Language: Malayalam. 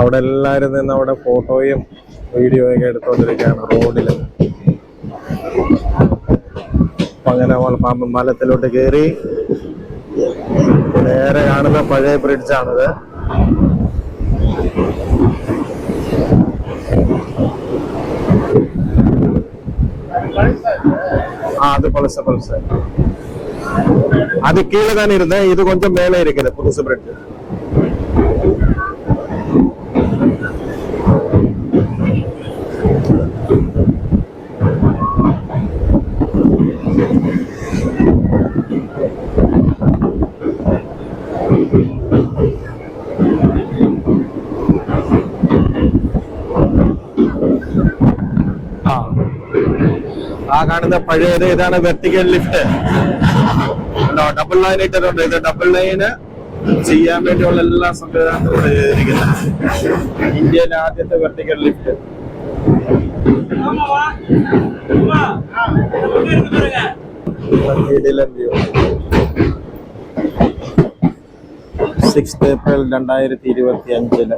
അവിടെ എല്ലാവരും നിന്ന് അവിടെ ഫോട്ടോയും വീഡിയോയൊക്കെ എടുത്തോണ്ടിരിക്കുകയാണ് റോഡിൽ. അപ്പൊ അങ്ങനെ പാമ്പമ്പാലത്തിലോട്ട് കയറി നേരെ കാണുന്ന പഴയ ബ്രിഡ്ജാണിത്. அது பழச அது கீழே தானே இருந்தேன். இது கொஞ்சம் மேலே இருக்குது புதுசு பிரிட்ஜ். ആ കാണുന്ന പഴയത് ഇതാണ് വെർട്ടിക്കൽ ലിഫ്റ്റ്. ഡബിൾ ലൈൻ ഇട്ടിട്ടുണ്ട്. ഇത് ഡബിൾ ലൈന് ചെയ്യാൻ വേണ്ടിയുള്ള എല്ലാ സംവിധാനങ്ങളും ചെയ്തിരിക്കുന്നത്. ഇന്ത്യയിലെ ആദ്യത്തെ വെർട്ടിക്കൽ ലിഫ്റ്റ്. View 6 April 2025